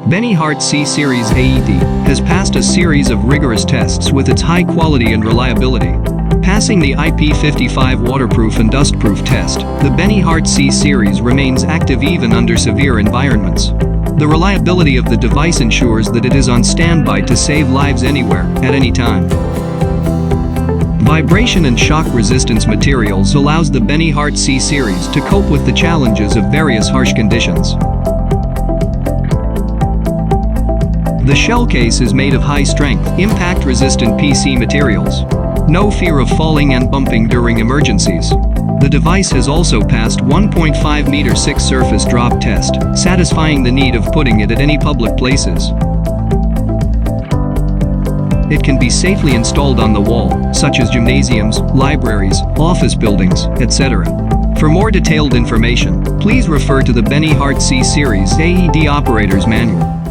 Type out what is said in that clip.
BeneHeart C Series AED has passed a series of rigorous tests with its high quality and reliability. Passing the IP55 waterproof and dustproof test, the BeneHeart C Series remains active even under severe environments. The reliability of the device ensures that it is on standby to save lives anywhere, at any time. Vibration and shock resistance materials allows the BeneHeart C Series to cope with the challenges of various harsh conditions. The shell case is made of high-strength, impact-resistant PC materials. No fear of falling and bumping during emergencies. The device has also passed 1.5 meter 6 surface drop test, satisfying the need of putting it at any public places. It can be safely installed on the wall, such as gymnasiums, libraries, office buildings, etc. For more detailed information, please refer to the BeneHeart C Series AED Operator's Manual.